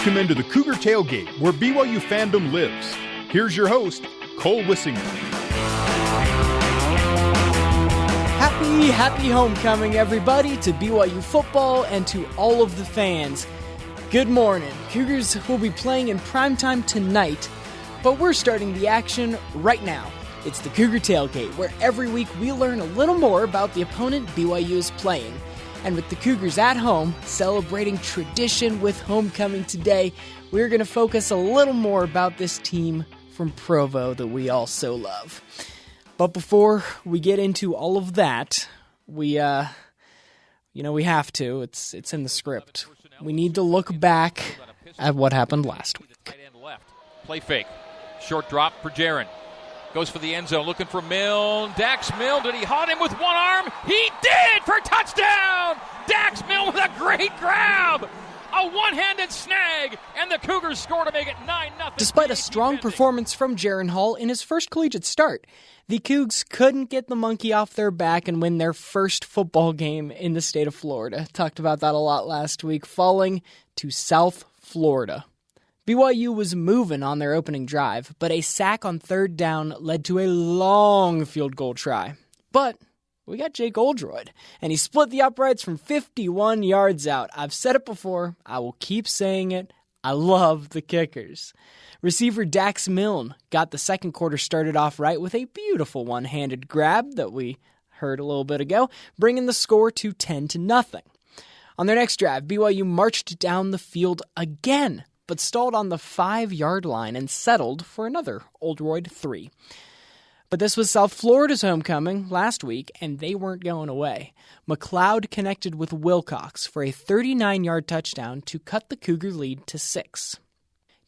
Welcome into the Cougar Tailgate, where BYU fandom lives. Here's your host, Cole Wissinger. Happy homecoming, everybody, to BYU football and to all of the fans. Good morning. Cougars will be playing in primetime tonight, but we're starting the action right now. It's the Cougar Tailgate, where every week we learn a little more about the opponent BYU is playing. And with the Cougars at home, celebrating tradition with homecoming today, we're going to focus a little more about this team from Provo that we all so love. But before we get into all of that, we have to. It's in the script. We need to look back at what happened last week. Play fake. Short drop for Jaron. Goes for the end zone, looking for Milne. Dax Milne, did he haunt him with one arm? He did for touchdown! Dax Milne with a great grab! A one-handed snag, and the Cougars score to make it 9-0. Despite a strong performance from Jaron Hall in his first collegiate start, the Cougs couldn't get the monkey off their back and win their first football game in the state of Florida. Talked about that a lot last week, falling to South Florida. BYU was moving on their opening drive, but a sack on third down led to a long field goal try. But we got Jake Oldroyd, and he split the uprights from 51 yards out. I've said it before. I will keep saying it. I love the kickers. Receiver Dax Milne got the second quarter started off right with a beautiful one-handed grab that we heard a little bit ago, bringing the score to 10-0. On their next drive, BYU marched down the field again, but stalled on the 5-yard line and settled for another Oldroyd 3. But this was South Florida's homecoming last week, and they weren't going away. McLeod connected with Wilcox for a 39-yard touchdown to cut the Cougar lead to 6.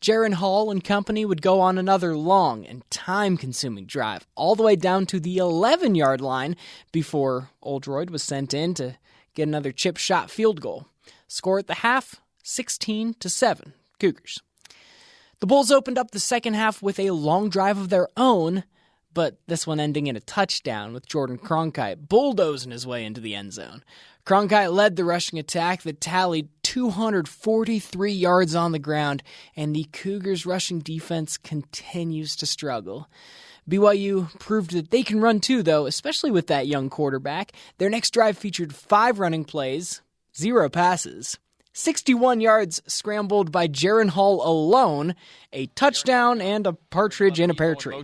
Jaron Hall and company would go on another long and time-consuming drive, all the way down to the 11-yard line before Oldroyd was sent in to get another chip shot field goal. Score at the half, 16-7. Cougars. The Bulls opened up the second half with a long drive of their own, but this one ending in a touchdown with Jordan Cronkite bulldozing his way into the end zone. Cronkite led the rushing attack that tallied 243 yards on the ground, and the Cougars' rushing defense continues to struggle. BYU proved that they can run too, though, especially with that young quarterback. Their next drive featured 5 running plays, 0 passes, 61 yards scrambled by Jaron Hall alone, a touchdown, and a partridge in a pear tree.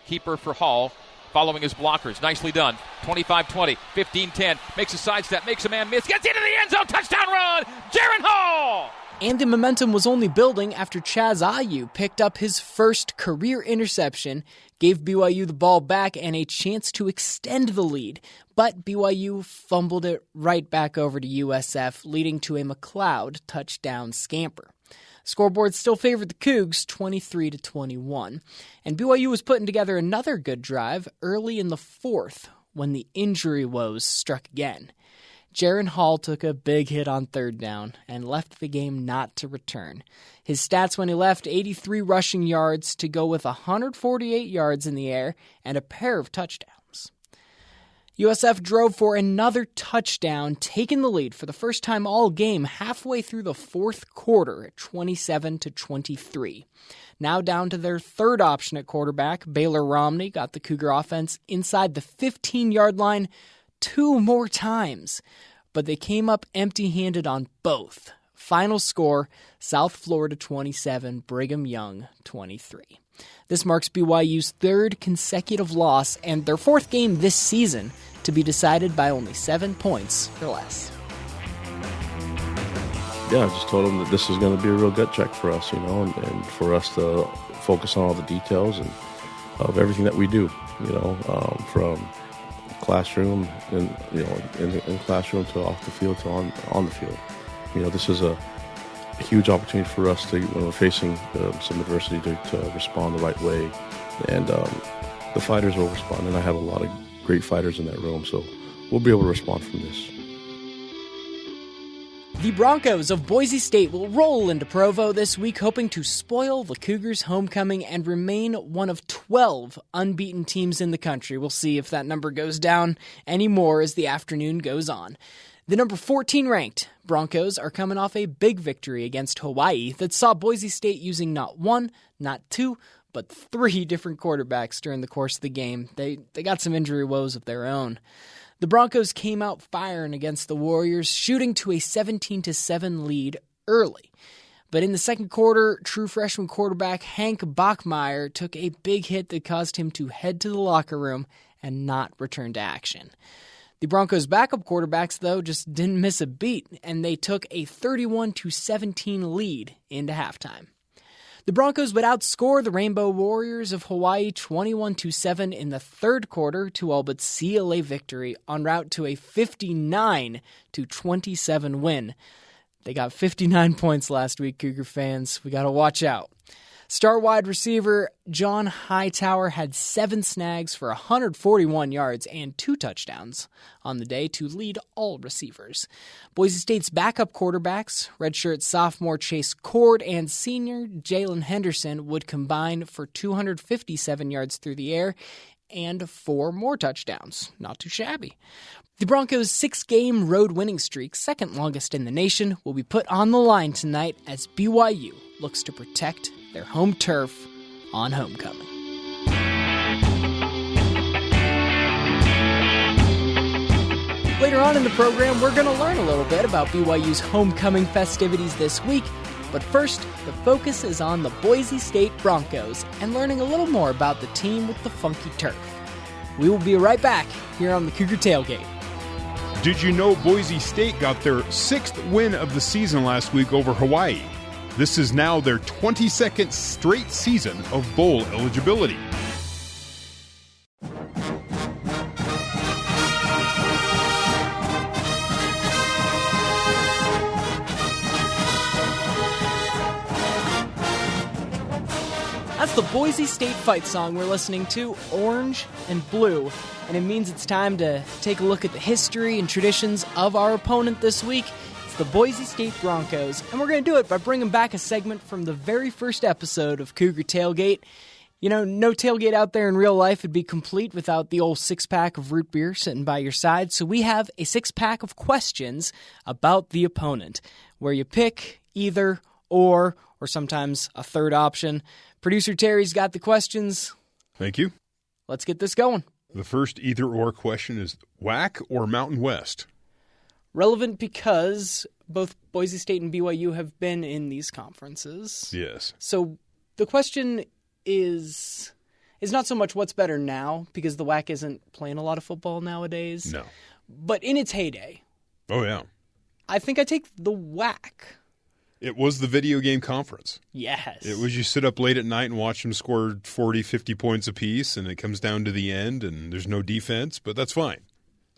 Keeper for Hall, following his blockers. Nicely done. 25-20, 15-10, makes a sidestep, makes a man miss, gets into the end zone, touchdown run, Jaron Hall! And the momentum was only building after Chaz Ayu picked up his first career interception, gave BYU the ball back and a chance to extend the lead. But BYU fumbled it right back over to USF, leading to a McLeod touchdown scamper. Scoreboard still favored the Cougs 23-21, and BYU was putting together another good drive early in the fourth when the injury woes struck again. Jaron Hall took a big hit on third down and left the game not to return. His stats when he left, 83 rushing yards to go with 148 yards in the air and a pair of touchdowns. USF drove for another touchdown, taking the lead for the first time all game halfway through the fourth quarter at 27-23. Now down to their third option at quarterback, Baylor Romney got the Cougar offense inside the 15-yard line 2 more times, but they came up empty-handed on both. Final score, South Florida 27, Brigham Young 23. This marks BYU's third consecutive loss and their fourth game this season to be decided by only 7 points or less. Yeah, I just told them that this is going to be a real gut check for us, and for us to focus on all the details and of everything that we do, from classroom and in classroom to off the field to on the field. This is a huge opportunity for us to, when we're facing some adversity, to respond the right way, and the fighters will respond. And I have a lot of great fighters in that room, so we'll be able to respond from this. The Broncos of Boise State will roll into Provo this week, hoping to spoil the Cougars' homecoming and remain one of 12 unbeaten teams in the country. We'll see if that number goes down any more as the afternoon goes on. The number 14 ranked Broncos are coming off a big victory against Hawaii that saw Boise State using not one, not two, but three different quarterbacks during the course of the game. They got some injury woes of their own. The Broncos came out firing against the Warriors, shooting to a 17-7 lead early. But in the second quarter, true freshman quarterback Hank Bachmeier took a big hit that caused him to head to the locker room and not return to action. The Broncos' backup quarterbacks, though, just didn't miss a beat, and they took a 31-17 lead into halftime. The Broncos would outscore the Rainbow Warriors of Hawaii 21-7 in the third quarter to all but seal a victory en route to a 59-27 win. They got 59 points last week, Cougar fans. We got to watch out. Star wide receiver John Hightower had 7 snags for 141 yards and 2 touchdowns on the day to lead all receivers. Boise State's backup quarterbacks, redshirt sophomore Chase Cord and senior Jalen Henderson, would combine for 257 yards through the air and 4 more touchdowns. Not too shabby. The Broncos' 6-game road winning streak, second longest in the nation, will be put on the line tonight as BYU looks to protect their home turf on Homecoming. Later on in the program, we're going to learn a little bit about BYU's homecoming festivities this week. But first, the focus is on the Boise State Broncos and learning a little more about the team with the funky turf. We will be right back here on the Cougar Tailgate. Did you know Boise State got their 6th win of the season last week over Hawaii? This is now their 22nd straight season of bowl eligibility. That's the Boise State fight song we're listening to, Orange and Blue, and it means it's time to take a look at the history and traditions of our opponent this week. It's the Boise State Broncos, and we're going to do it by bringing back a segment from the very first episode of Cougar Tailgate. You know, no tailgate out there in real life would be complete without the old 6-pack of root beer sitting by your side, so we have a 6-pack of questions about the opponent, where you pick either or sometimes a third option. Producer Terry's got the questions. Thank you. Let's get this going. The first either-or question is WAC or Mountain West? Relevant because both Boise State and BYU have been in these conferences. Yes. So the question is not so much what's better now, because the WAC isn't playing a lot of football nowadays. No. But in its heyday. Oh, yeah. I think I take the WAC. It was the video game conference. Yes. It was you sit up late at night and watch them score 40, 50 points apiece, and it comes down to the end, and there's no defense, but that's fine.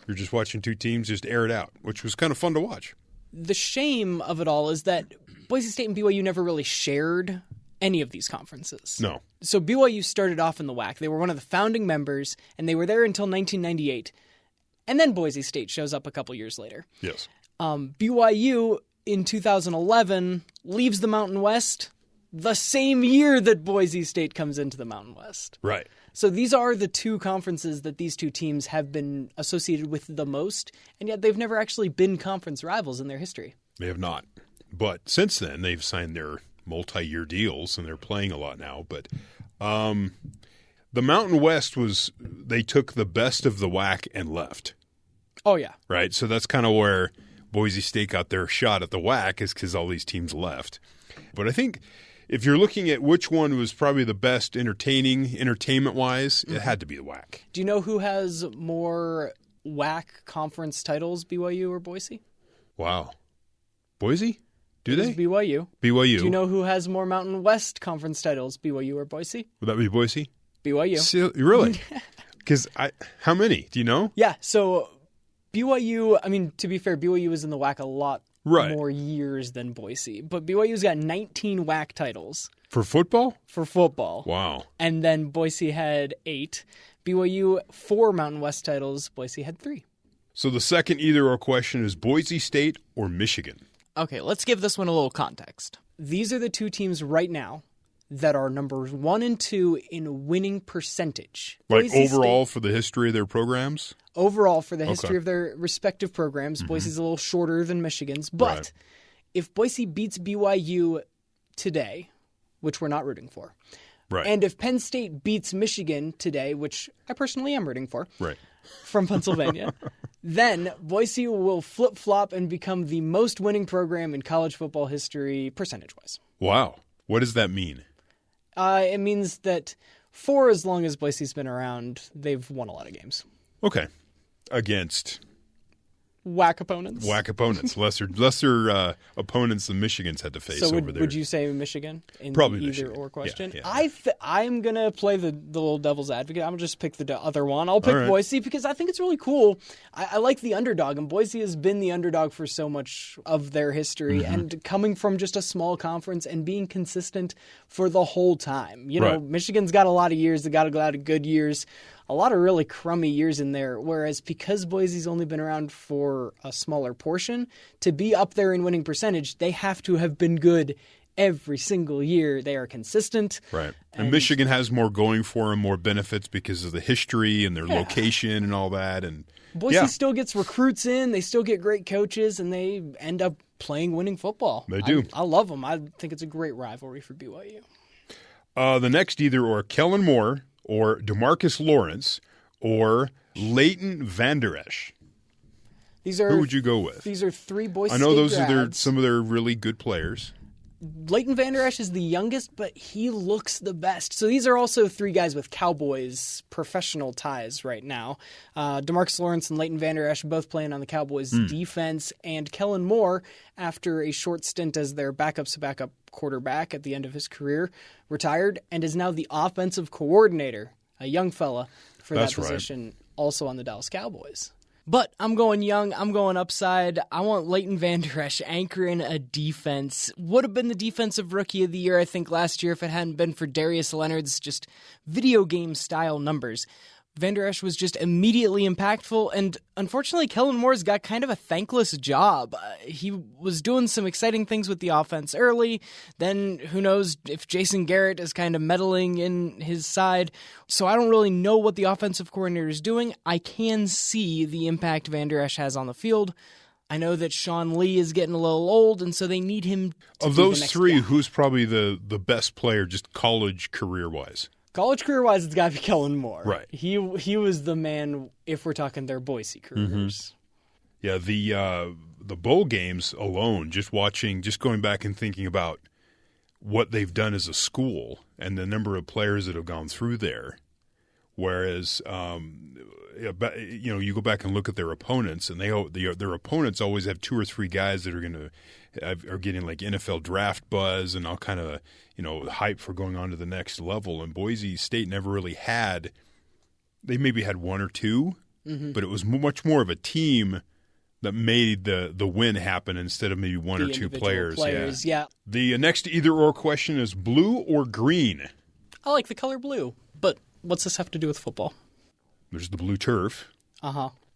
You're just watching two teams just air it out, which was kind of fun to watch. The shame of it all is that Boise State and BYU never really shared any of these conferences. No. So BYU started off in the WAC. They were one of the founding members, and they were there until 1998. And then Boise State shows up a couple years later. Yes. BYU in 2011 leaves the Mountain West the same year that Boise State comes into the Mountain West. Right. So these are the two conferences that these two teams have been associated with the most, and yet they've never actually been conference rivals in their history. They have not. But since then, they've signed their multi-year deals, and they're playing a lot now. But the Mountain West they took the best of the WAC and left. Oh, yeah. Right? So that's kind of where Boise State got their shot at the WAC, is because all these teams left. But I think if you're looking at which one was probably the best entertainment-wise, it had to be the WAC. Do you know who has more WAC conference titles, BYU or Boise? Wow. Boise? Do they? It's BYU. BYU. Do you know who has more Mountain West conference titles, BYU or Boise? Would that be Boise? BYU. Really? Because how many? Do you know? Yeah, so BYU, I mean, to be fair, BYU was in the WAC a lot more years than Boise. But BYU's got 19 WAC titles. For football? For football. Wow. And then Boise had 8. BYU, 4 Mountain West titles. Boise had 3. So the second either-or question is Boise State or Michigan? Okay, let's give this one a little context. These are the two teams right now that are numbers 1 and 2 in winning percentage. Like Boise overall State, for the history of their programs? overall for the history of their respective programs. Boise's a little shorter than Michigan's. But if Boise beats BYU today, which we're not rooting for, and if Penn State beats Michigan today, which I personally am rooting for, from Pennsylvania, then Boise will flip-flop and become the most winning program in college football history percentage-wise. Wow. What does that mean? It means that for as long as Boise's been around, they've won a lot of games. Okay. Against whack opponents. Lesser opponents than Michigan's had to face over there. Would you say Michigan in Probably the either Michigan. or question? Yeah. I'm going to play the little devil's advocate. I'm going to just pick the other one. I'll pick All right. Boise because I think it's really cool. I like the underdog, and Boise has been the underdog for so much of their history, and coming from just a small conference and being consistent for the whole time. You know, Michigan's got a lot of years. They got a lot of good years. A lot of really crummy years in there, whereas because Boise's only been around for a smaller portion, to be up there in winning percentage, they have to have been good every single year. They are consistent. Right. And Michigan has more going for them, more benefits because of the history and their location and all that. And Boise still gets recruits in. They still get great coaches, and they end up playing winning football. They do. I love them. I think it's a great rivalry for BYU. The next either or Kellen Moore or DeMarcus Lawrence or Leighton Vander Esch. Who would you go with? These are 3 Boise State I know those grads. are some of their really good players. Leighton Vander Esch is the youngest, but he looks the best. So these are also 3 guys with Cowboys professional ties right now. DeMarcus Lawrence and Leighton Vander Esch both playing on the Cowboys defense, and Kellen Moore, after a short stint as their backup quarterback at the end of his career, retired and is now the offensive coordinator, a young fella for that position, also on the Dallas Cowboys. But I'm going young. I'm going upside. I want Leighton Vander Esch anchoring a defense. Would have been the defensive rookie of the year, I think, last year if it hadn't been for Darius Leonard's just video game style numbers. Vander Esch was just immediately impactful, and unfortunately, Kellen Moore's got kind of a thankless job. He was doing some exciting things with the offense early, then who knows if Jason Garrett is kind of meddling in his side, so I don't really know what the offensive coordinator is doing. I can see the impact Vander Esch has on the field. I know that Sean Lee is getting a little old, and so they need him to Of be those the next 3, guy. who's probably the best player just college career-wise? College career-wise, it's got to be Kellen Moore. Right. He was the man if we're talking their Boise careers. Yeah, the bowl games alone, just going back and thinking about what they've done as a school and the number of players that have gone through there. Whereas, you go back and look at their opponents, and their opponents always have 2 or 3 guys that are getting like NFL draft buzz and all kind of hype for going on to the next level. And Boise State never really had. They maybe had 1 or 2, but it was much more of a team that made the win happen instead of maybe 1 or 2 players. Yeah. The next either or question is blue or green. I like the color blue, but what's this have to do with football? There's the blue turf.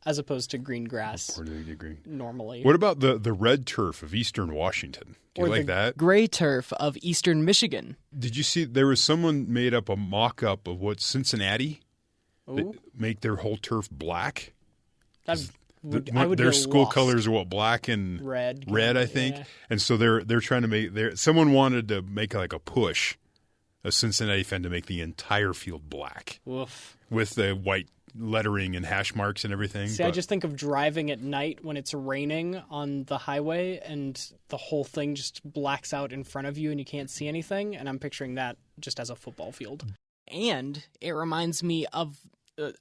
As opposed to green grass. Or do you agree? Normally. What about the red turf of Eastern Washington? Do you like that? Gray turf of Eastern Michigan. Did you see there was someone made up a mock-up of what Cincinnati make their whole turf black? Their school colors are what, black and red, I think. Yeah. And so they're trying to make someone wanted to make like a push, a Cincinnati fan, to make the entire field black. Oof. With the white lettering and hash marks and everything. See, I just think of driving at night when it's raining on the highway and the whole thing just blacks out in front of you and you can't see anything, and I'm picturing that just as a football field. And it reminds me of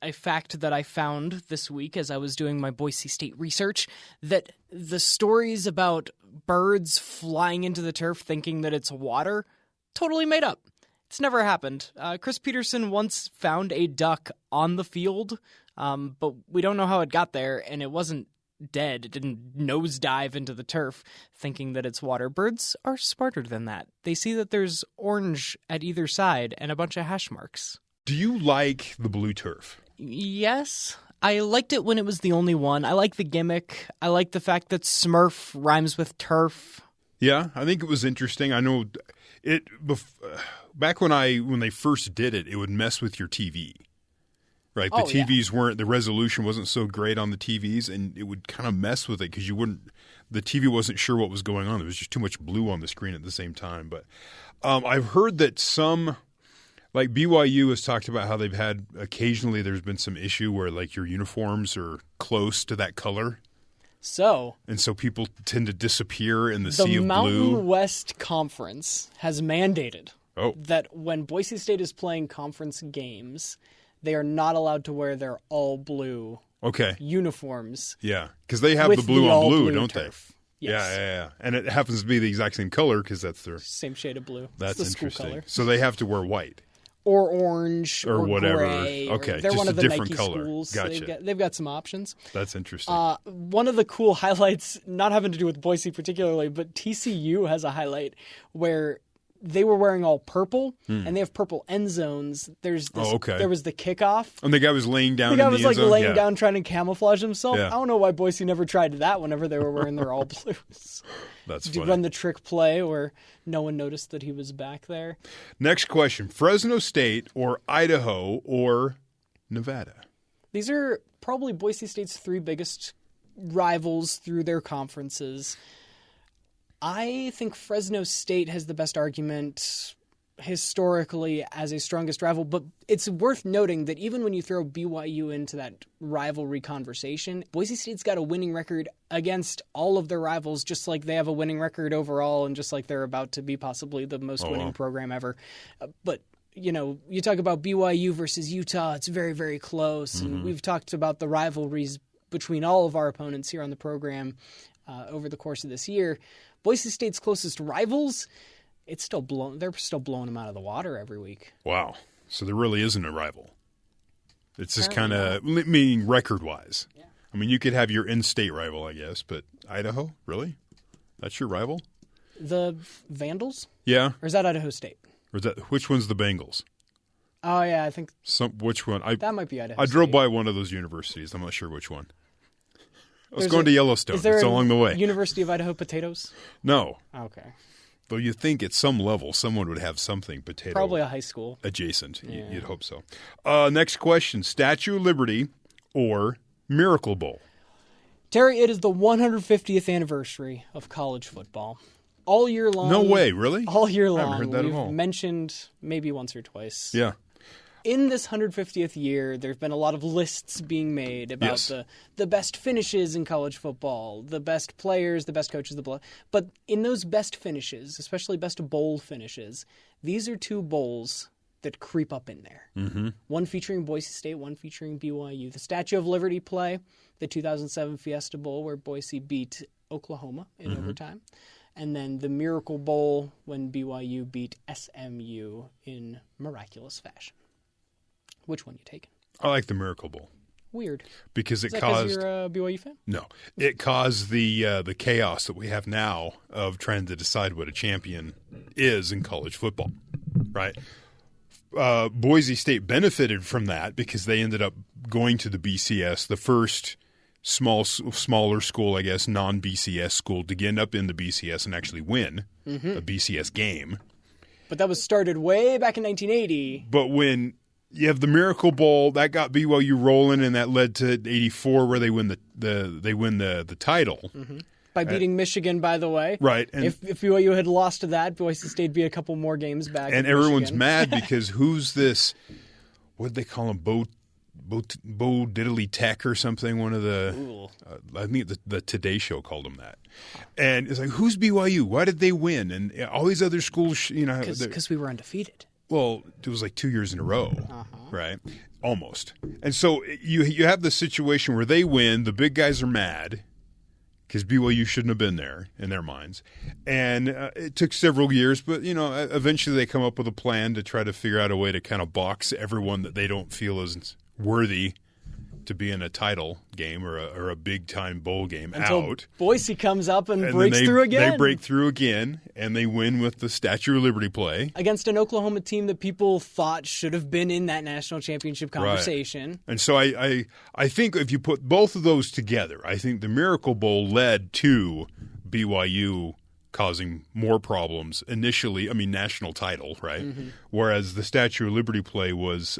a fact that I found this week as I was doing my Boise State research, that the stories about birds flying into the turf thinking that it's water, totally made up. It's never happened. Chris Peterson once found a duck on the field, but we don't know how it got there, and it wasn't dead. It didn't nosedive into the turf thinking that it's water. Birds are smarter than that. They see that there's orange at either side and a bunch of hash marks. Do you like the blue turf? Yes. I liked it when it was the only one. I like the gimmick. I like the fact that Smurf rhymes with turf. Yeah, I think it was interesting. I know it back when they first did it, it would mess with your TV. Right, the TVs the resolution wasn't so great on the TVs, and it would kind of mess with it because the TV wasn't sure what was going on. There was just too much blue on the screen at the same time. But I've heard that some, like BYU has talked about how they've had occasionally there's been some issue where like your uniforms are close to that color. So people tend to disappear in the sea of blue. The Mountain West Conference has mandated that when Boise State is playing conference games, they are not allowed to wear their all-blue uniforms. Yeah, because they have the blue on blue, don't turf. they? Yes. Yeah. And it happens to be the exact same color because that's their... Same shade of blue. That's it's the interesting. School color. So they have to wear white. Or orange or whatever. Gray. Okay, they're just one of the different Nike color. schools. Gotcha. They've got some options. That's interesting. One of the cool highlights, not having to do with Boise particularly, but TCU has a highlight where they were wearing all purple, and they have purple end zones. There's this, There was the kickoff. And the guy was laying down. The guy in was the end zone? laying down trying to camouflage himself. Yeah. I don't know why Boise never tried that whenever they were wearing their all blues. That's Did you funny. run the trick play where no one noticed that he was back there? Next question. Fresno State or Idaho or Nevada? These are probably Boise State's three biggest rivals through their conferences. I think Fresno State has the best argument historically as a strongest rival, but it's worth noting that even when you throw BYU into that rivalry conversation, Boise State's got a winning record against all of their rivals, just like they have a winning record overall and just like they're about to be possibly the most winning program ever. But you know, you talk about BYU versus Utah, it's very, very close. And we've talked about the rivalries between all of our opponents here on the program over the course of this year. Boise State's closest rivals, they're still blowing them out of the water every week. Wow. So there really isn't a rival. It's just kind of, meaning record-wise. Yeah. I mean, you could have your in-state rival, I guess, but Idaho? Really? That's your rival? The Vandals? Yeah. Or is that Idaho State? Or is that, which one's the Bengals? Oh, yeah, I think. Which one? That might be Idaho I State. drove by one of those universities. I'm not sure which one. I was going to Yellowstone. Is there it's along the way. University of Idaho potatoes? No. Okay. Though you think at some level someone would have something potato. Probably a high school. Adjacent. Yeah. You'd hope so. Next question. Statue of Liberty or Miracle Bowl? Terry, it is the 150th anniversary of college football. All year long. No way, really? All year long. I haven't heard that at all. We've mentioned maybe once or twice. Yeah. In this 150th year, there have been a lot of lists being made about the best finishes in college football, the best players, the best coaches, but in those best finishes, especially best bowl finishes, these are two bowls that creep up in there. Mm-hmm. One featuring Boise State, one featuring BYU. The Statue of Liberty play, the 2007 Fiesta Bowl where Boise beat Oklahoma in overtime. And then the Miracle Bowl when BYU beat SMU in miraculous fashion. Which one you taking? I like the Miracle Bowl. Weird. Because Is that caused. because you're a BYU fan? No, it caused the chaos that we have now of trying to decide what a champion is in college football. Right. Boise State benefited from that because they ended up going to the BCS, the first smaller school, I guess, non-BCS school to end up in the BCS and actually win a BCS game. But that was started way back in 1980. But when you have the Miracle Bowl, that got BYU rolling, and that led to '84 where they win the title By beating Michigan, by the way. Right. And if BYU had lost to that, Boise State be a couple more games back. And everyone's mad because who's this? What did they call him? Bo Diddley Tech or something? One of the I think the Today Show called him that. And it's like, who's BYU? Why did they win? And all these other schools, because we were undefeated. Well, it was like 2 years in a row, right? Almost. And so you have the situation where they win, the big guys are mad because BYU shouldn't have been there in their minds. And it took several years, but, eventually they come up with a plan to try to figure out a way to kind of box everyone that they don't feel is worthy to be in a title game or a big-time bowl game out. Boise comes up and breaks through again. They break through again, and they win with the Statue of Liberty play. Against an Oklahoma team that people thought should have been in that national championship conversation. Right. And so I think if you put both of those together, I think the Miracle Bowl led to BYU causing more problems initially. I mean, national title, right? Mm-hmm. Whereas the Statue of Liberty play was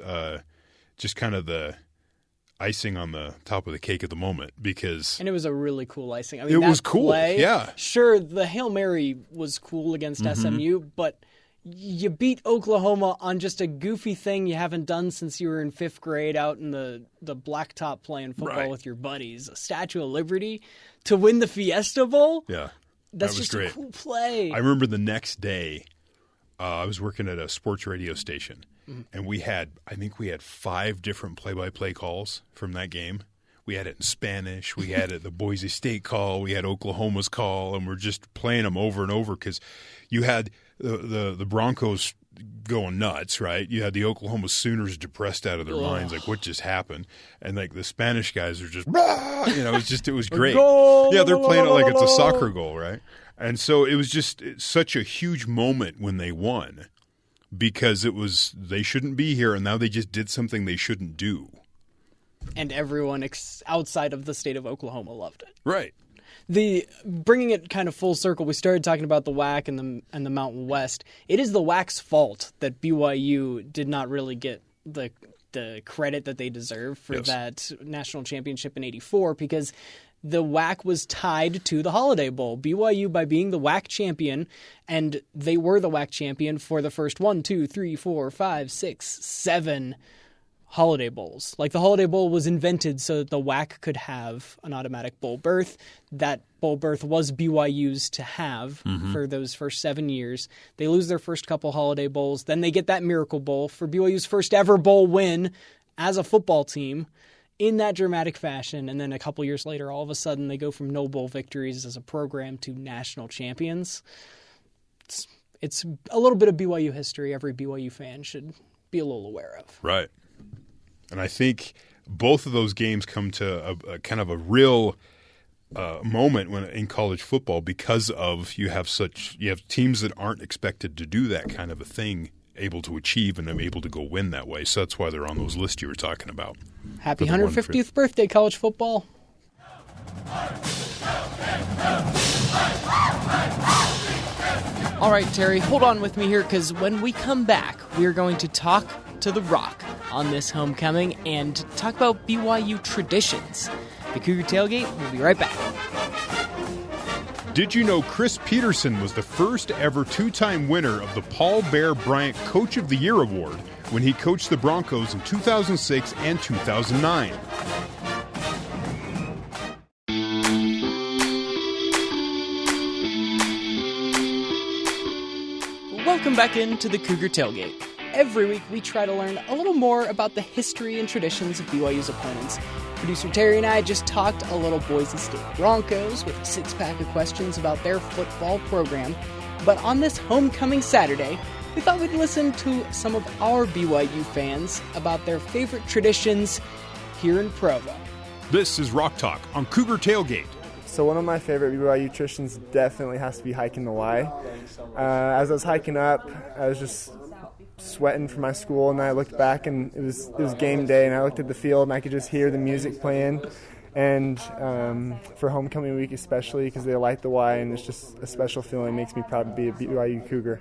just kind of the icing on the top of the cake at the moment, because and it was a really cool icing. I mean, it was cool. Play, yeah, sure, the Hail Mary was cool against SMU, but you beat Oklahoma on just a goofy thing you haven't done since you were in 5th grade out in the blacktop playing football with your buddies. A Statue of Liberty to win the Fiesta Bowl. Yeah, that's that was just great. A cool play. I remember the next day, I was working at a sports radio station. And I think we had 5 different play-by-play calls from that game. We had it in Spanish. We had it the Boise State call. We had Oklahoma's call, and we're just playing them over and over because you had the Broncos going nuts, right? You had the Oklahoma Sooners depressed out of their minds, like what just happened, and like the Spanish guys are just, it was great. Yeah, they're playing it like it's a soccer goal, right? And so it was just such a huge moment when they won. Because they shouldn't be here, and now they just did something they shouldn't do. And everyone outside of the state of Oklahoma loved it. Right. Bringing it kind of full circle, we started talking about the WAC and the Mountain West. It is the WAC's fault that BYU did not really get the credit that they deserve for that national championship in '84, because the WAC was tied to the Holiday Bowl. BYU, by being the WAC champion, and they were the WAC champion for the first 1, 2, 3, 4, 5, 6, 7 Holiday Bowls. Like, the Holiday Bowl was invented so that the WAC could have an automatic bowl berth. That bowl berth was BYU's to have for those first 7 years. They lose their first couple Holiday Bowls. Then they get that Miracle Bowl for BYU's first ever bowl win as a football team, in that dramatic fashion, and then a couple years later, all of a sudden, they go from no bowl victories as a program to national champions. It's a little bit of BYU history every BYU fan should be a little aware of. Right. And I think both of those games come to a kind of a real moment in college football, because of you have teams that aren't expected to do that kind of a thing able to achieve and able to go win that way. So that's why they're on those lists you were talking about. Happy 150th birthday, college football. All right, Terry, hold on with me here, because when we come back, we're going to talk to The Rock on this homecoming and talk about BYU traditions. The Cougar Tailgate, we'll be right back. Did you know Chris Peterson was the first ever 2-time winner of the Paul Bear Bryant Coach of the Year Award when he coached the Broncos in 2006 and 2009? Welcome back into the Cougar Tailgate. Every week we try to learn a little more about the history and traditions of BYU's opponents. Producer Terry and I just talked a little Boise State Broncos with a 6-pack of questions about their football program. But on this homecoming Saturday, we thought we'd listen to some of our BYU fans about their favorite traditions here in Provo. This is Rock Talk on Cougar Tailgate. So one of my favorite BYU traditions definitely has to be hiking the Y. As I was hiking up, I was just sweating for my school, and I looked back, and it was game day, and I looked at the field, and I could just hear the music playing. And for homecoming week especially, because they light the Y, and it's just a special feeling. It makes me proud to be a BYU Cougar.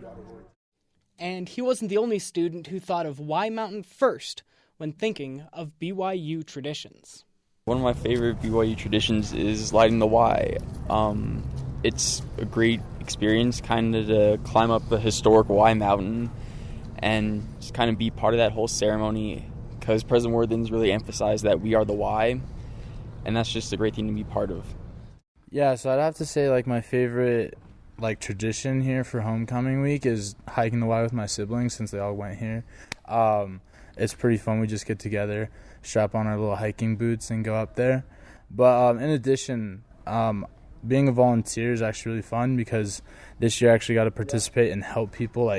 And he wasn't the only student who thought of Y Mountain first when thinking of BYU traditions. One of my favorite BYU traditions is lighting the Y. It's a great experience kind of to climb up the historic Y Mountain and just kind of be part of that whole ceremony, because President Worthen's really emphasized that we are the Y, and that's just a great thing to be part of. Yeah, so I'd have to say my favorite tradition here for homecoming week is hiking the Y with my siblings, since they all went here. It's pretty fun. We just get together, strap on our little hiking boots, and go up there. But in addition, being a volunteer is actually really fun, because this year I actually got to participate and help people,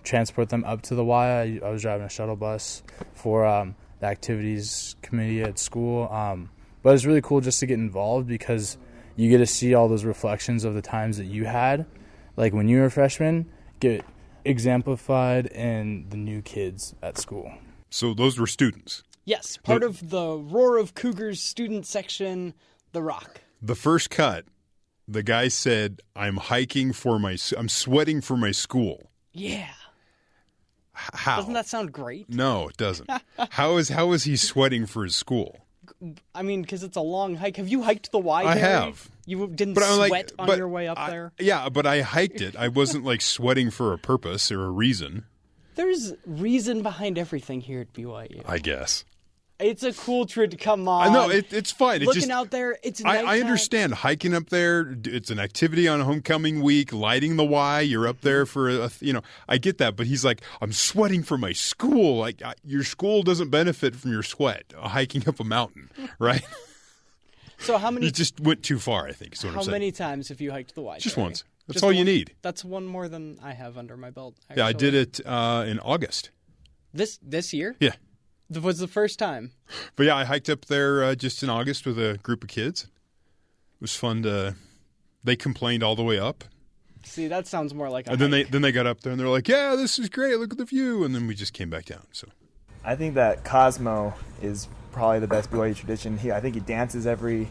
transport them up to the Y. I was driving a shuttle bus for the activities committee at school. But it's really cool just to get involved, because you get to see all those reflections of the times that you had, like when you were a freshman, get exemplified in the new kids at school. So those were students? Yes, part of the Roar of Cougars student section, The Rock. The first cut, The guy said, I'm sweating for my school. Yeah. How? Doesn't that sound great? No, it doesn't. How is he sweating for his school? I mean, because it's a long hike. Have you hiked the Y? I Harry? have. You didn't sweat on your way up there? Yeah, but I hiked it. I wasn't like sweating for a purpose or a reason. There's reason behind everything here at BYU. I guess. It's a cool trip to come on. I know, it's fine. Looking out there, it's nighttime. I understand hiking up there. It's an activity on homecoming week. Lighting the Y, you're up there for I get that. But he's like, I'm sweating for my school. Like your school doesn't benefit from your sweat hiking up a mountain, right? So how many? You just went too far, I think. Is what I'm saying. How many times have you hiked the Y? Just Harry? once. That's all you need. That's one more than I have under my belt. Actually. Yeah, I did it in August. This year? Yeah. That was the first time. But yeah, I hiked up there just in August with a group of kids. It was fun they complained all the way up. See, that sounds more like a And hike. then they got up there and they're like, yeah, this is great. Look at the view. And then we just came back down. So I think that Cosmo is probably the best BYU tradition. I think he dances every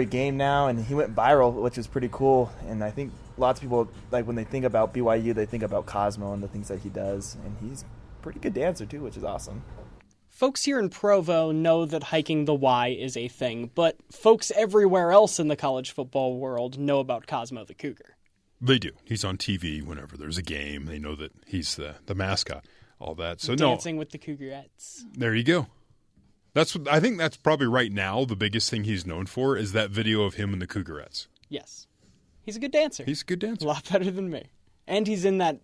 game now, and he went viral, which is pretty cool. And I think lots of people, like when they think about BYU, they think about Cosmo and the things that he does. And he's a pretty good dancer too, which is awesome. Folks here in Provo know that hiking the Y is a thing, but folks everywhere else in the college football world know about Cosmo the Cougar. they do. He's on TV whenever there's a game. They know that he's the mascot, all that. So Dancing with the Cougarettes. There you go. I think that's probably right now the biggest thing he's known for is that video of him and the Cougarettes. Yes. He's a good dancer. He's a good dancer. A lot better than me. And he's in that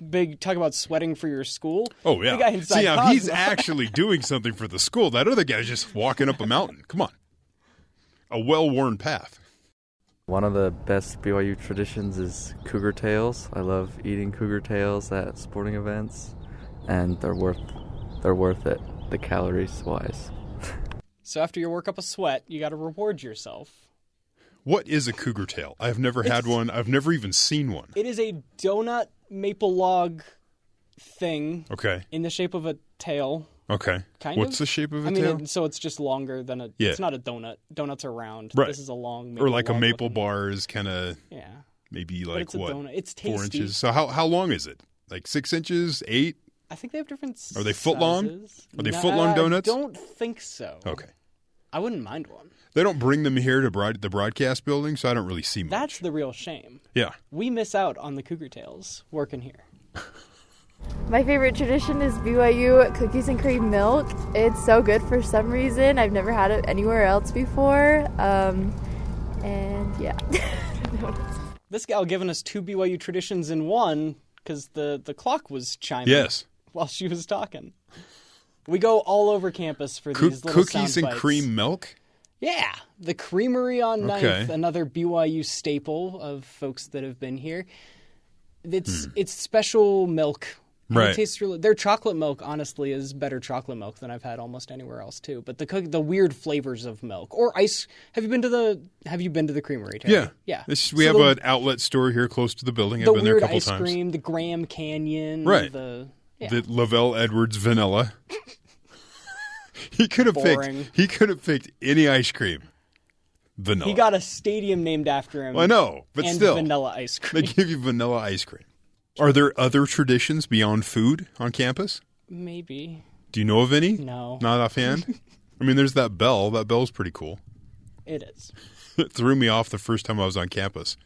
big, talk about sweating for your school. Oh, yeah. The guy inside See, now Cosmo. he's actually doing something for the school. That other guy's just walking up a mountain. Come on. A well-worn path. One of the best BYU traditions is Cougar tails. I love eating Cougar tails at sporting events, and they're worth it, the calories-wise. So after you work up a sweat, you got to reward yourself. What is a Cougar tail? I've never had one. I've never even seen one. It is a donut maple log thing. Okay. In the shape of a tail. Okay. What's the shape of a tail? So it's just longer than a... Yeah. It's not a donut. Donuts are round. Right. This is a long maple Or like a log maple looking. bar is kind of... Yeah. Maybe But like it's a what? donut. It's 4 tasty. inches. So how long is it? Like 6 inches? 8? I think they have different Are they foot long? sizes. Are they foot long donuts? I don't think so. Okay. I wouldn't mind one. They don't bring them here to the broadcast building, so I don't really see much. That's the real shame. Yeah. We miss out on the Cougar tails working here. My favorite tradition is BYU cookies and cream milk. It's so good for some reason. I've never had it anywhere else before. And yeah. This gal giving us 2 BYU traditions in one because the clock was chiming. Yes. While she was talking. We go all over campus for these little cookies sound and bites. cream milk? Yeah. The Creamery on 9th, Okay. another BYU staple of folks that have been here. It's special milk. And Right. It tastes really, their chocolate milk, honestly, is better chocolate milk than I've had almost anywhere else, too. But the weird flavors of milk. Or ice. Have you been to the Creamery, Terry? Yeah. Yeah. We have an outlet store here close to the building. I've The been there a weird couple ice times. cream, the Graham Canyon. Right. The Lavelle Edwards vanilla. He could have picked any ice cream. Vanilla. He got a stadium named after him. Well, I know, but and still. vanilla ice cream. They give you vanilla ice cream. Are there other traditions beyond food on campus? Maybe. Do you know of any? No. Not offhand? I mean, there's that bell. That bell's pretty cool. It is. It threw me off the first time I was on campus.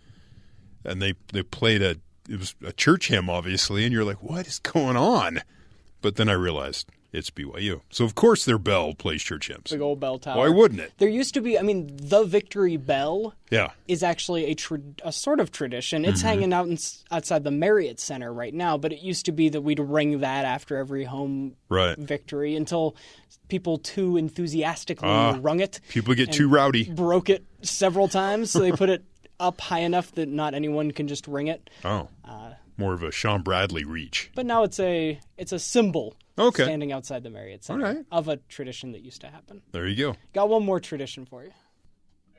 And they played it was a church hymn, obviously, and you're like, what is going on? But then I realized it's BYU. So, of course, their bell plays church hymns. Big old bell tower. Why wouldn't it? There used to be, the Victory Bell Yeah. is actually a sort of tradition. It's hanging out outside the Marriott Center right now, but it used to be that we'd ring that after every home Right. victory until people too enthusiastically rung it. People get and too rowdy. Broke it several times, so they put it up high enough that not anyone can just ring it. Oh. More of a Sean Bradley reach. But now it's a symbol Okay. standing outside the Marriott Center All right. of a tradition that used to happen. There you go. Got one more tradition for you.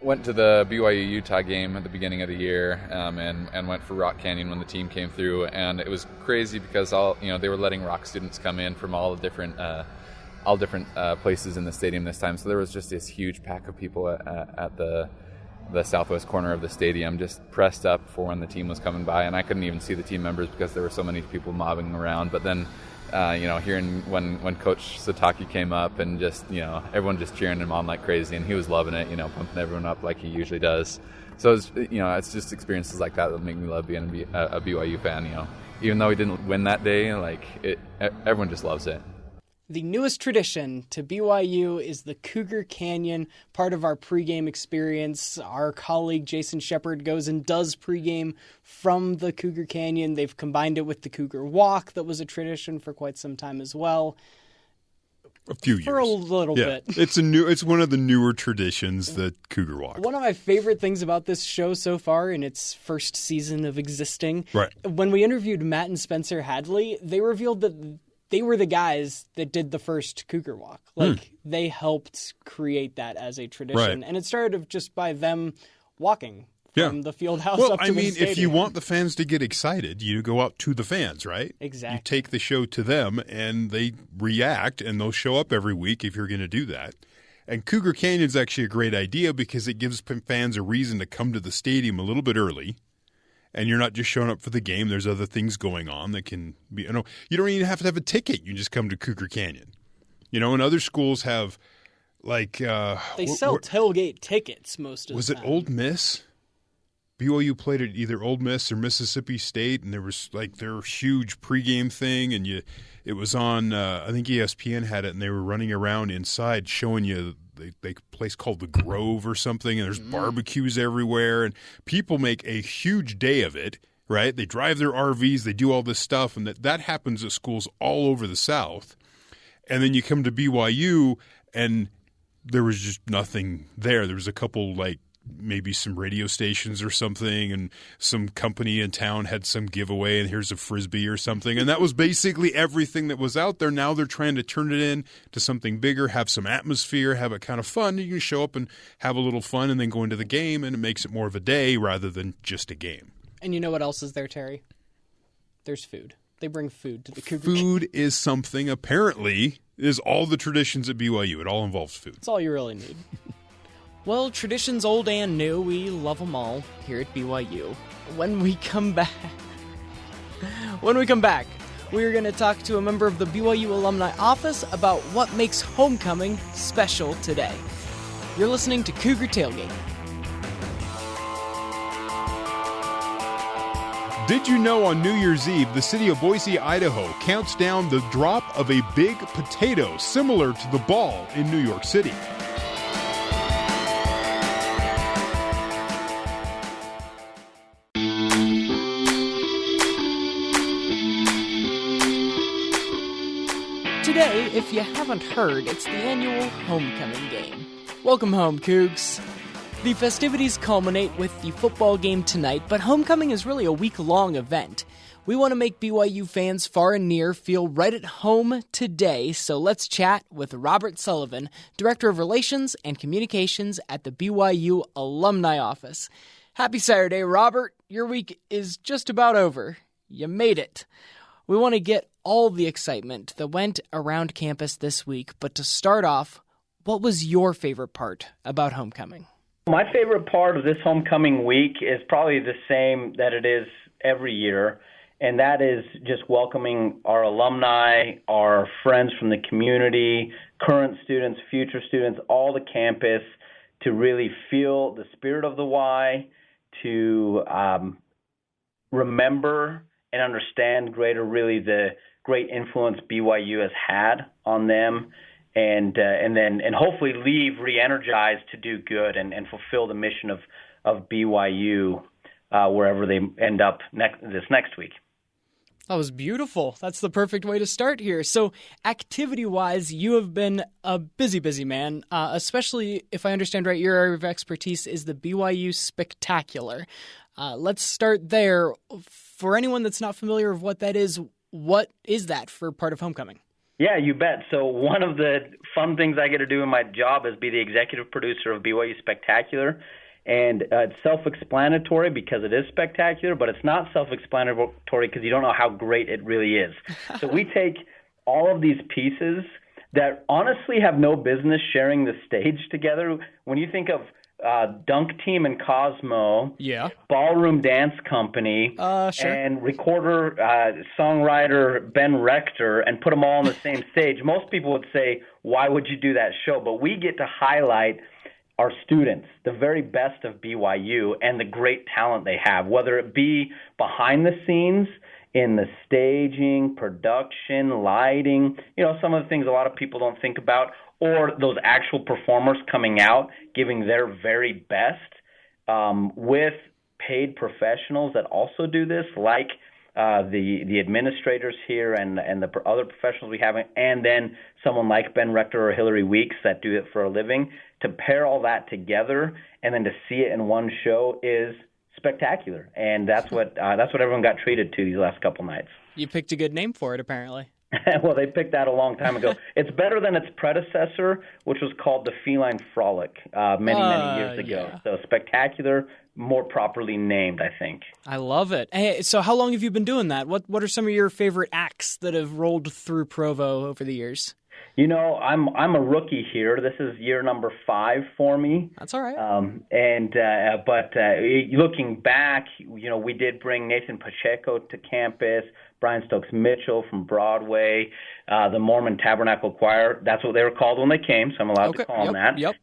Went to the BYU-Utah game at the beginning of the year, and went for Rock Canyon when the team came through, and it was crazy because they were letting rock students come in from all different places in the stadium this time. So there was just this huge pack of people at the southwest corner of the stadium, just pressed up for when the team was coming by, and I couldn't even see the team members because there were so many people mobbing around. But then, hearing when Coach Sataki came up and just, everyone just cheering him on like crazy, and he was loving it, pumping everyone up like he usually does. So it's just experiences like that make me love being a BYU fan. Even though we didn't win that day, everyone just loves it. The newest tradition to BYU is the Cougar Canyon, part of our pregame experience. Our colleague Jason Shepard goes and does pregame from the Cougar Canyon. They've combined it with the Cougar Walk that was a tradition for quite some time as well. A few years. For a little bit. It's one of the newer traditions, the Cougar Walk. One of my favorite things about this show so far in its first season of existing, right. When we interviewed Matt and Spencer Hadley, they revealed that they were the guys that did the first Cougar Walk. They helped create that as a tradition. Right. And it started just by them walking from the field house up to the stadium. If you want the fans to get excited, you go out to the fans, right? Exactly. You take the show to them, and they react, and they'll show up every week if you're going to do that. And Cougar Canyon is actually a great idea because it gives fans a reason to come to the stadium a little bit early. And you're not just showing up for the game. There's other things going on that can be, you don't even have to have a ticket. You just come to Cougar Canyon. And other schools have they sell tailgate tickets most of the time. Was it Ole Miss? BYU played at either Ole Miss or Mississippi State, and there was their huge pregame thing, and it was on, I think ESPN had it, and they were running around inside showing you a place called the Grove or something, and there's barbecues everywhere, and people make a huge day of it, right? They drive their RVs, they do all this stuff, and that happens at schools all over the South. And then you come to BYU, and there was just nothing there. There was a couple, maybe some radio stations or something, and some company in town had some giveaway, and here's a Frisbee or something. And that was basically everything that was out there. Now they're trying to turn it into something bigger, have some atmosphere, have it kind of fun. You can show up and have a little fun and then go into the game, and it makes it more of a day rather than just a game. And you know what else is there, Terry? There's food. They bring food to the Cougar. Food is something, apparently, is all the traditions at BYU. It all involves food. That's all you really need. Well, traditions old and new, we love them all here at BYU. When we come back, we are going to talk to a member of the BYU Alumni Office about what makes homecoming special today. You're listening to Cougar Tailgate. Did you know on New Year's Eve, the city of Boise, Idaho counts down the drop of a big potato similar to the ball in New York City? Today, if you haven't heard, it's the annual homecoming game. Welcome home, Cougs. The festivities culminate with the football game tonight, but homecoming is really a week-long event. We want to make BYU fans far and near feel right at home today, so let's chat with Robert Sullivan, Director of Relations and Communications at the BYU Alumni Office. Happy Saturday, Robert. Your week is just about over. You made it. We want to get all the excitement that went around campus this week, but to start off, what was your favorite part about homecoming? My favorite part of this homecoming week is probably the same that it is every year, and that is just welcoming our alumni, our friends from the community, current students, future students, all the campus to really feel the spirit of the Y, to remember and understand really the great influence BYU has had on them, and hopefully leave re-energized to do good and fulfill the mission of BYU wherever they end up this next week. That was beautiful. That's the perfect way to start here. So activity-wise, you have been a busy man, especially if I understand right, your area of expertise is the BYU Spectacular. Let's start there. For anyone that's not familiar with what that is, what is that for part of homecoming? Yeah, you bet. So one of the fun things I get to do in my job is be the executive producer of BYU Spectacular. And it's self-explanatory because it is spectacular, but it's not self-explanatory because you don't know how great it really is. So we take all of these pieces that honestly have no business sharing the stage together. When you think of Dunk Team and Cosmo, Ballroom Dance Company, and recorder, songwriter Ben Rector, and put them all on the same stage. Most people would say, why would you do that show? But we get to highlight our students, the very best of BYU, and the great talent they have, whether it be behind the scenes, in the staging, production, lighting, some of the things a lot of people don't think about, or those actual performers coming out, giving their very best, with paid professionals that also do this, like the administrators here and the other professionals we have, and then someone like Ben Rector or Hillary Weeks that do it for a living. To pair all that together and then to see it in one show is spectacular, and that's what everyone got treated to these last couple nights. You picked a good name for it, apparently. Well, they picked that a long time ago. It's better than its predecessor, which was called the Feline Frolic many years ago. Yeah. So spectacular, more properly named, I think. I love it. Hey, so how long have you been doing that? What are some of your favorite acts that have rolled through Provo over the years? I'm a rookie here. This is year number 5 for me. That's all right. But looking back, we did bring Nathan Pacheco to campus, Brian Stokes-Mitchell from Broadway, the Mormon Tabernacle Choir. That's what they were called when they came, so I'm allowed to call them that. Yep.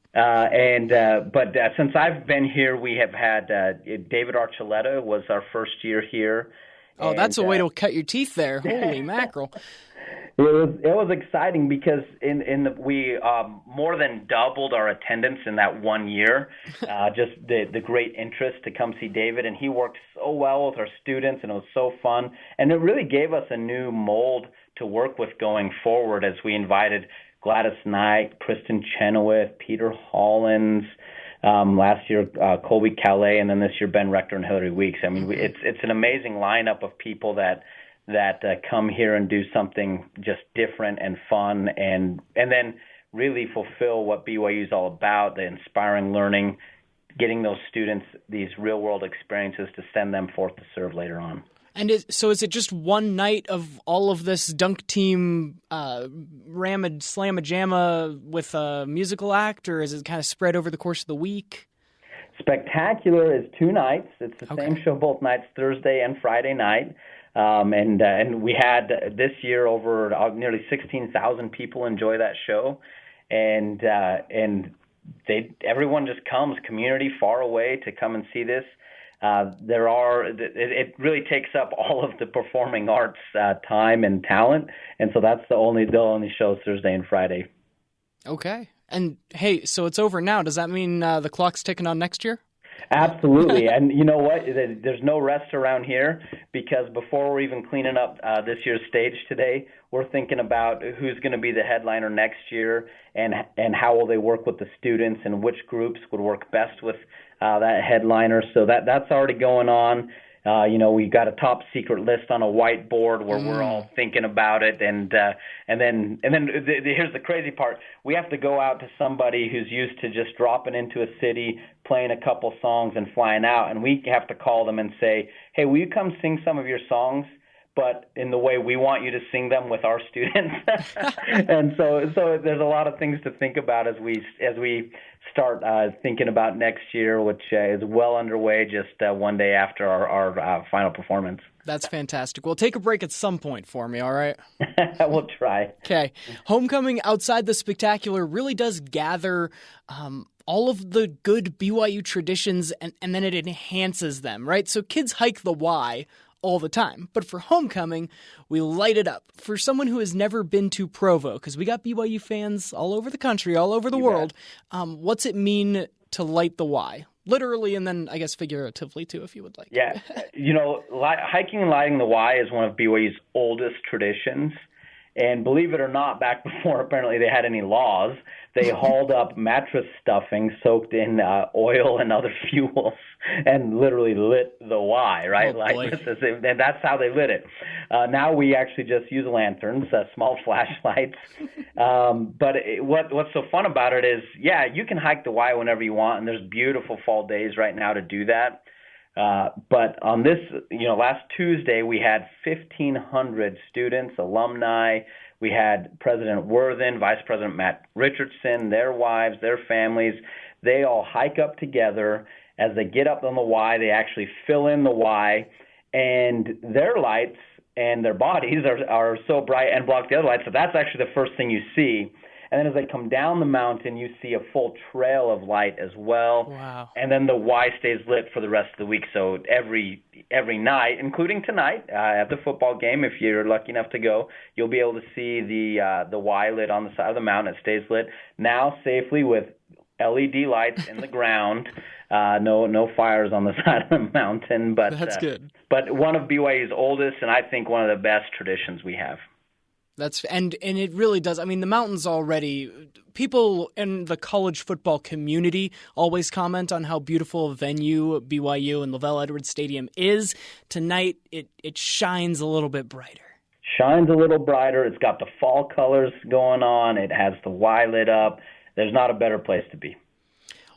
But since I've been here, we have had David Archuleta was our first year here. Oh, that's a way to cut your teeth there. Holy mackerel. It was exciting because we more than doubled our attendance in that 1 year. Just the great interest to come see David, and he worked so well with our students, and it was so fun. And it really gave us a new mold to work with going forward as we invited Gladys Knight, Kristen Chenoweth, Peter Hollins. Last year, Colby Calais, and then this year Ben Rector and Hillary Weeks. I mean, it's an amazing lineup of people that come here and do something just different and fun, and then really fulfill what BYU is all about, the inspiring learning, getting those students these real-world experiences to send them forth to serve later on. And so is it just one night of all of this dunk team rammed slamma-jamma with a musical act, or is it kind of spread over the course of the week? Spectacular is 2 nights. It's the same show both nights, Thursday and Friday night. And we had this year over nearly 16,000 people enjoy that show, and everyone just comes, community far away, to come and see this. It really takes up all of the performing arts time and talent, and so that's the only shows Thursday and Friday. Okay, and hey, so it's over now. Does that mean the clock's ticking on next year? Absolutely. And you know what? There's no rest around here, because before we're even cleaning up this year's stage today, we're thinking about who's going to be the headliner next year, and how will they work with the students, and which groups would work best with that headliner. So that's already going on. We've got a top secret list on a whiteboard where we're all thinking about it, and then here's the crazy part: we have to go out to somebody who's used to just dropping into a city, playing a couple songs, and flying out, and we have to call them and say, "Hey, will you come sing some of your songs, but in the way we want you to sing them with our students?" And so there's a lot of things to think about as we start thinking about next year, which is well underway, just one day after our final performance. That's fantastic. Well, take a break at some point for me, all right? We'll try. Okay. Homecoming Outside the Spectacular really does gather all of the good BYU traditions, and then it enhances them, right? So kids hike the Y all the time. But for Homecoming, we light it up. For someone who has never been to Provo, because we got BYU fans all over the country, all over the world, what's it mean to light the Y? Literally, and then I guess figuratively too, if you would like. Yeah. Hiking and lighting the Y is one of BYU's oldest traditions. And believe it or not, back before apparently they had any laws, they hauled up mattress stuffing soaked in oil and other fuels and literally lit the Y, right? And that's how they lit it. Now we actually just use lanterns, small flashlights. But what's so fun about it is, you can hike the Y whenever you want, and there's beautiful fall days right now to do that. But on this, last Tuesday, we had 1,500 students, alumni. We had President Worthen, Vice President Matt Richardson, their wives, their families. they all hike up together. As they get up on the Y, they actually fill in the Y, and their lights and their bodies are so bright and block the other lights, so that's actually the first thing you see. And then as they come down the mountain, you see a full trail of light as well. Wow. And then the Y stays lit for the rest of the week. So every night, including tonight at the football game, if you're lucky enough to go, you'll be able to see the Y lit on the side of the mountain. It stays lit now safely with LED lights in the ground. No fires on the side of the mountain. But that's good. But one of BYU's oldest, and I think one of the best traditions we have. And it really does. I mean, the mountains already, people in the college football community always comment on how beautiful a venue BYU and Lavelle Edwards Stadium is. Tonight, it shines a little bit brighter. Shines a little brighter. It's got the fall colors going on. It has the Y lit up. There's not a better place to be.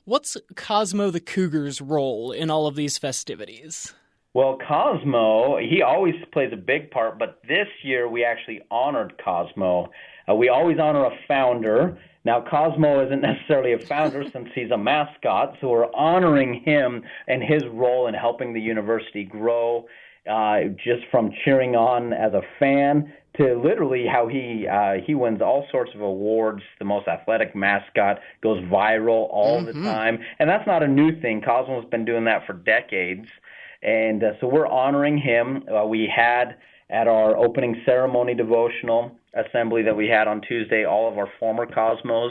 What's Cosmo the Cougar's role in all of these festivities? Well, Cosmo, he always plays a big part, but this year we actually honored Cosmo. We always honor a founder. Now, Cosmo isn't necessarily a founder since he's a mascot, so we're honoring him and his role in helping the university grow, just from cheering on as a fan to literally how he wins all sorts of awards. The most athletic mascot, goes viral all the time, and that's not a new thing. Cosmo's been doing that for decades. And so we're honoring him. We had at our opening ceremony devotional assembly that we had on Tuesday, all of our former Cosmos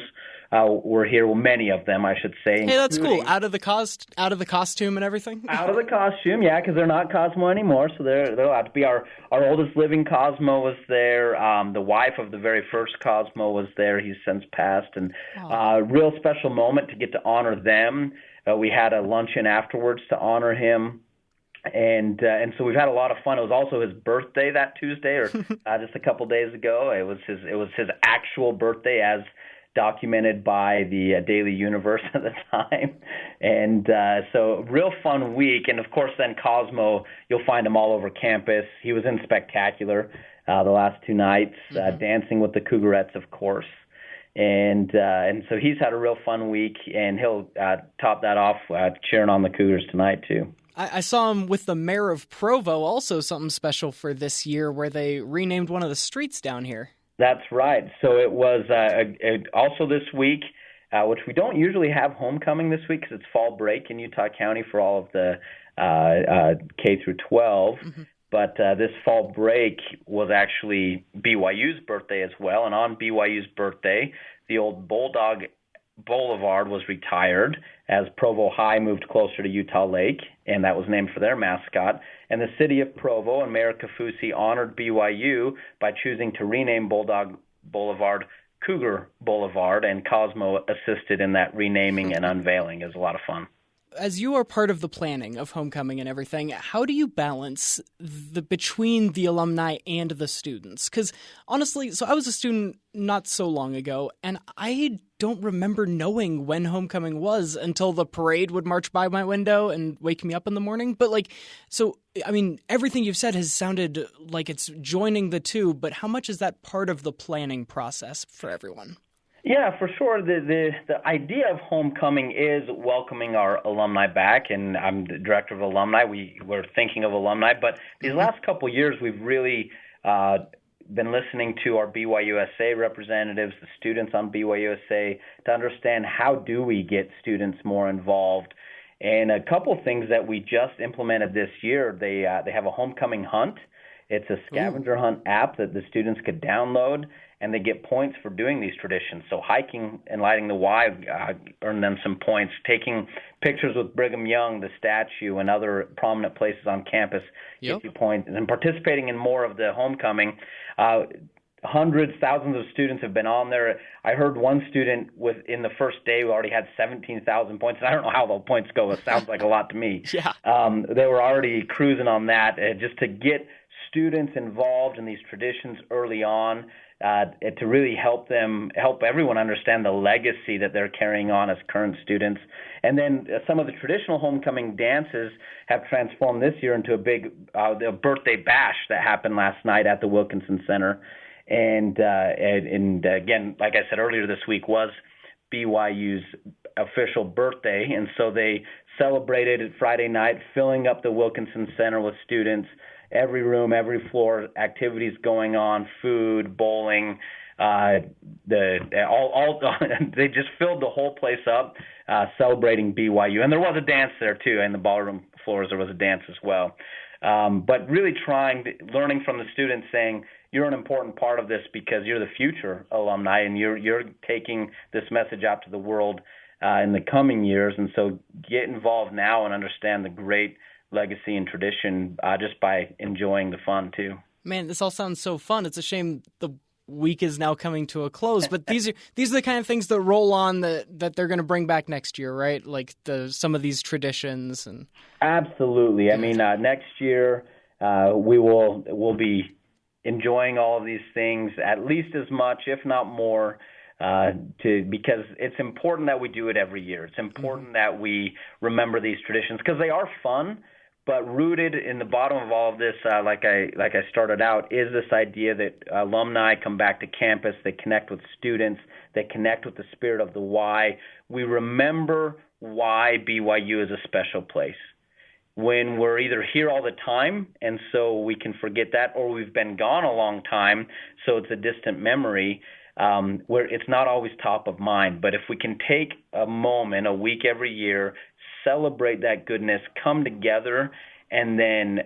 were here. Well, many of them, I should say. Hey, that's cool. Out of the costume and everything? Out of the costume, yeah, because they're not Cosmo anymore, so they're allowed to be. Our oldest living Cosmo was there. The wife of the very first Cosmo was there. He's since passed. And real special moment to get to honor them. We had a luncheon afterwards to honor him. And so we've had a lot of fun. It was also his birthday that Tuesday, or just a couple days ago. It was his actual birthday, as documented by the Daily Universe at the time. And so real fun week. And of course, then Cosmo, you'll find him all over campus. He was in Spectacular the last two nights, dancing with the Cougarettes, of course. And so he's had a real fun week, and he'll top that off cheering on the Cougars tonight too. I saw him with the mayor of Provo, also something special for this year, where they renamed one of the streets down here. That's right. So it was also this week, which we don't usually have homecoming this week because it's fall break in Utah County for all of the K through 12. But this fall break was actually BYU's birthday as well. And on BYU's birthday, the old Bulldog Boulevard was retired as Provo High moved closer to Utah Lake, and that was named for their mascot. And the city of Provo and Mayor Kafusi honored BYU by choosing to rename Bulldog Boulevard Cougar Boulevard, and Cosmo assisted in that renaming and unveiling. It was a lot of fun. As you are part of the planning of homecoming and everything, how do you balance between the alumni and the students? Because honestly, so I was a student not so long ago, and I don't remember knowing when homecoming was until the parade would march by my window and wake me up in the morning. But everything you've said has sounded like it's joining the two, but how much is that part of the planning process for everyone? Yeah, for sure. The idea of homecoming is welcoming our alumni back, and I'm the director of alumni. We're thinking of alumni, but these last couple of years we've really been listening to our BYUSA representatives, the students on BYUSA, to understand how do we get students more involved. And a couple of things that we just implemented this year, they have a homecoming hunt. It's a scavenger hunt app that the students could download, and they get points for doing these traditions. So hiking and lighting the Y earn them some points. Taking pictures with Brigham Young, the statue, and other prominent places on campus gets you points. And participating in more of the homecoming, hundreds, thousands of students have been on there. I heard one student in the first day who already had 17,000 points. And I don't know how those points go. It sounds like a lot to me. They were already cruising on that, just to get students involved in these traditions early on, to really help everyone understand the legacy that they're carrying on as current students. And then some of the traditional homecoming dances have transformed this year into a big birthday bash that happened last night at the Wilkinson Center. And again, like I said earlier this week, was BYU's official birthday, and so they celebrated it Friday night, filling up the Wilkinson Center with students. Every room, every floor, activities going on, food, bowling. They just filled the whole place up, celebrating BYU. And there was a dance there too, in the ballroom floors. There was a dance as well. But really learning from the students, saying you're an important part of this because you're the future alumni, and you're taking this message out to the world in the coming years. And so get involved now and understand the great legacy and tradition just by enjoying the fun too. Man, this all sounds so fun. It's a shame the week is now coming to a close, but these are the kind of things that roll on that they're going to bring back next year, right? Like some of these traditions. And absolutely. I mean, next year we'll be enjoying all of these things at least as much, if not more. Because it's important that we do it every year. It's important that we remember these traditions because they are fun, but rooted in the bottom of all of this, like I started out, is this idea that alumni come back to campus, they connect with students, they connect with the spirit of the why. We remember why BYU is a special place. When we're either here all the time, and so we can forget that, or we've been gone a long time, so it's a distant memory, where it's not always top of mind. But if we can take a moment, a week every year, celebrate that goodness, come together, and then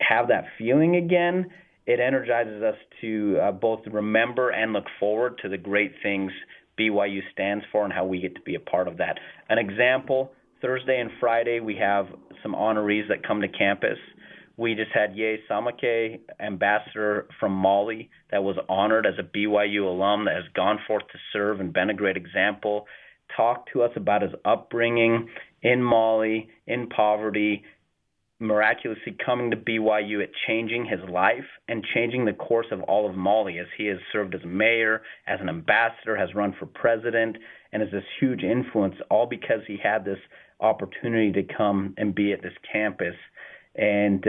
have that feeling again, it energizes us to both remember and look forward to the great things BYU stands for and how we get to be a part of that. An example, Thursday and Friday, we have some honorees that come to campus. We just had Ye Samake, ambassador from Mali, that was honored as a BYU alum that has gone forth to serve and been a great example, talked to us about his upbringing in Mali, in poverty, miraculously coming to BYU, at changing his life and changing the course of all of Mali, as he has served as mayor, as an ambassador, has run for president, and is this huge influence, all because he had this opportunity to come and be at this campus. And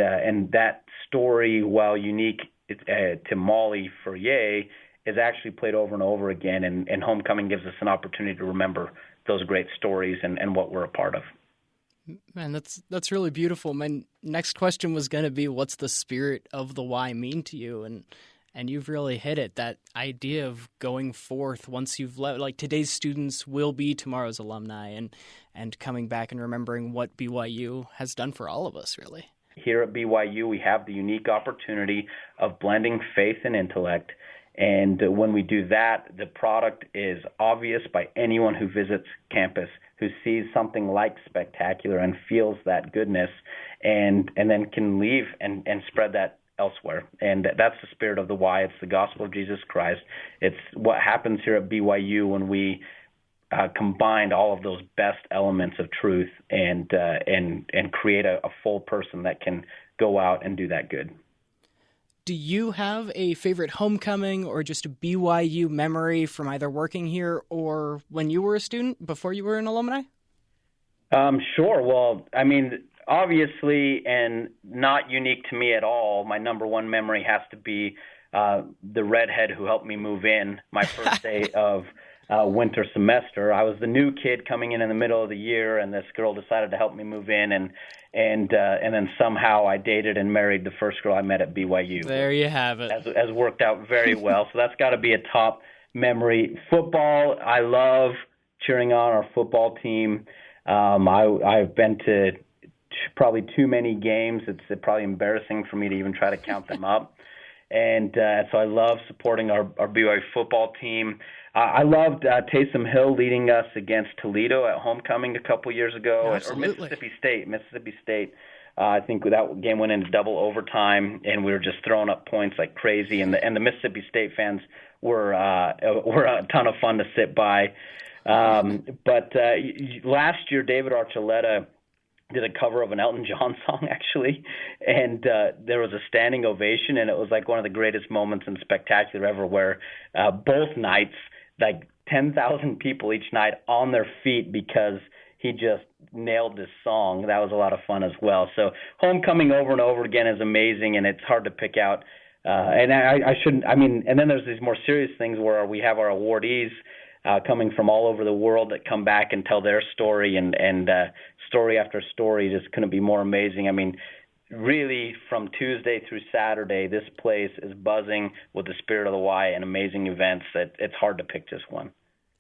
that story, while unique to Mali for Ye, is actually played over and over again, and Homecoming gives us an opportunity to remember those great stories and what we're a part of. Man, that's really beautiful. My next question was going to be, what's the spirit of the why mean to you? And you've really hit it, that idea of going forth once you've left. Like, today's students will be tomorrow's alumni, and coming back and remembering what BYU has done for all of us, really. Here at BYU, we have the unique opportunity of blending faith and intellect. And when we do that, the product is obvious by anyone who visits campus, who sees something like spectacular and feels that goodness, and then can leave and spread that elsewhere. And that's the spirit of the why. It's the gospel of Jesus Christ. It's what happens here at BYU when we combined all of those best elements of truth and create a full person that can go out and do that good. Do you have a favorite homecoming or just a BYU memory from either working here or when you were a student before you were an alumni? Sure. Well, I mean, obviously, and not unique to me at all, my number one memory has to be the redhead who helped me move in my first day of winter semester. I was the new kid coming in the middle of the year, and this girl decided to help me move in, and then somehow I dated and married the first girl I met at BYU. There you have it. Has worked out very well. So that's got to be a top memory. Football, I love cheering on our football team. I've been to probably too many games. It's probably embarrassing for me to even try to count them up. And so I love supporting our BYU football team. I loved Taysom Hill leading us against Toledo at Homecoming a couple years ago, or Mississippi State. I think that game went into double overtime, and we were just throwing up points like crazy. And the Mississippi State fans were a ton of fun to sit by. But last year, David Archuleta did a cover of an Elton John song, actually, and there was a standing ovation, and it was like one of the greatest moments and spectacular ever, where both nights, like 10,000 people each night on their feet because he just nailed this song. That was a lot of fun as well. So Homecoming over and over again is amazing, and it's hard to pick out. And then there's these more serious things where we have our awardees coming from all over the world that come back and tell their story, and story after story just couldn't be more amazing. I mean, really, from Tuesday through Saturday, this place is buzzing with the spirit of the Y and amazing events that it's hard to pick just one.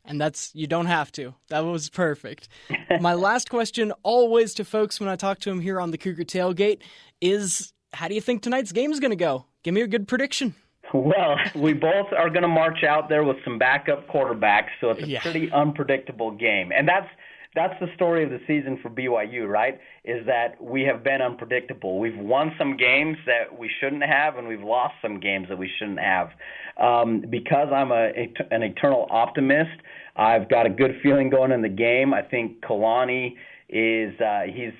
And you don't have to. That was perfect. My last question, always to folks when I talk to them here on the Cougar Tailgate, is how do you think tonight's game is going to go? Give me a good prediction. Well, we both are going to march out there with some backup quarterbacks, so it's a pretty unpredictable game. And that's the story of the season for BYU, right, is that we have been unpredictable. We've won some games that we shouldn't have, and we've lost some games that we shouldn't have. Because I'm an eternal optimist, I've got a good feeling going in the game. I think Kalani is he's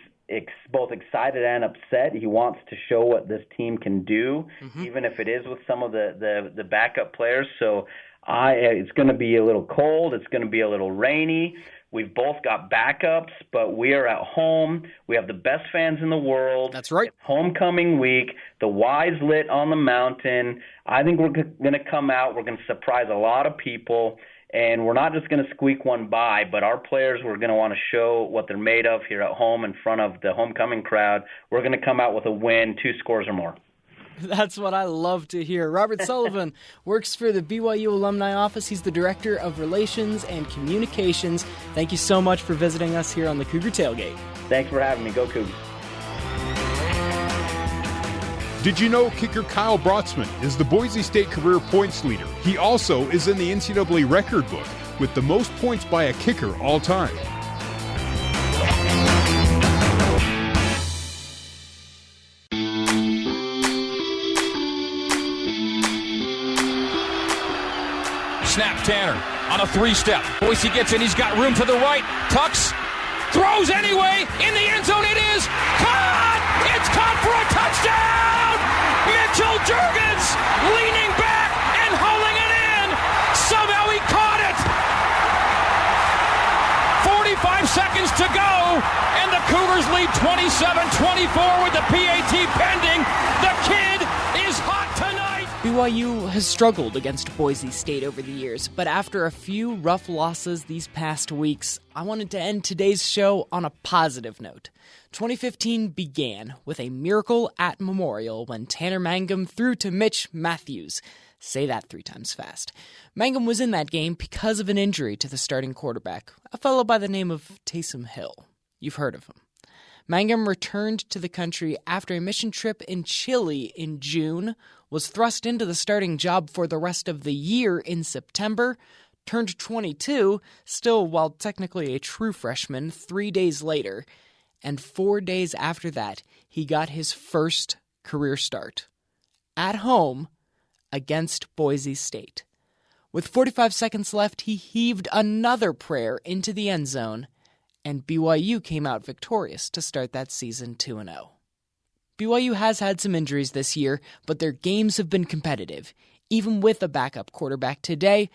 both excited and upset. He wants to show what this team can do, even if it is with some of the backup players. So it's going to be a little cold. It's going to be a little rainy. We've both got backups, but we are at home. We have the best fans in the world. That's right. It's homecoming week. The Y's lit on the mountain. I think we're going to come out. We're going to surprise a lot of people, and we're not just going to squeak one by, but our players, we're going to want to show what they're made of here at home in front of the homecoming crowd. We're going to come out with a win, 2 scores or more. That's what I love to hear. Robert Sullivan works for the BYU Alumni Office. He's the Director of Relations and Communications. Thank you so much for visiting us here on the Cougar Tailgate. Thanks for having me. Go Cougs. Did you know kicker Kyle Brotzman is the Boise State career points leader? He also is in the NCAA record book with the most points by a kicker all time. Snap Tanner on a 3-step. Boise gets in. He's got room to the right. Tucks. Throws anyway. In the end zone it is. Caught! It's caught for a touchdown! Mitchell Juergens leaning back and hauling it in. Somehow he caught it. 45 seconds to go. And the Cougars lead 27-24 with the PAT pending. The kid is hot tonight. BYU has struggled against Boise State over the years, but after a few rough losses these past weeks, I wanted to end today's show on a positive note. 2015 began with a miracle at Memorial when Tanner Mangum threw to Mitch Matthews. Say that 3 times fast. Mangum was in that game because of an injury to the starting quarterback, a fellow by the name of Taysom Hill. You've heard of him. Mangum returned to the country after a mission trip in Chile in June, was thrust into the starting job for the rest of the year in September, turned 22, still while technically a true freshman, 3 days later, and 4 days after that, he got his first career start. At home, against Boise State. With 45 seconds left, he heaved another prayer into the end zone, and BYU came out victorious to start that season 2-0. BYU has had some injuries this year, but their games have been competitive. Even with a backup quarterback today,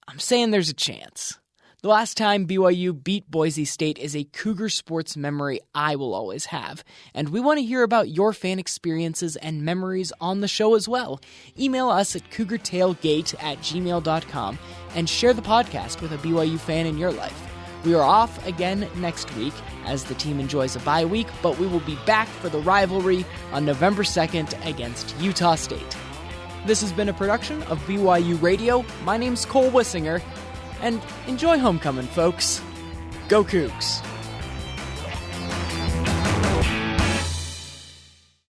I'm saying there's a chance. The last time BYU beat Boise State is a Cougar sports memory I will always have, and we want to hear about your fan experiences and memories on the show as well. Email us at cougartailgate@gmail.com and share the podcast with a BYU fan in your life. We are off again next week as the team enjoys a bye week, but we will be back for the rivalry on November 2nd against Utah State. This has been a production of BYU Radio. My name's Cole Wissinger, and enjoy homecoming, folks. Go Cougs!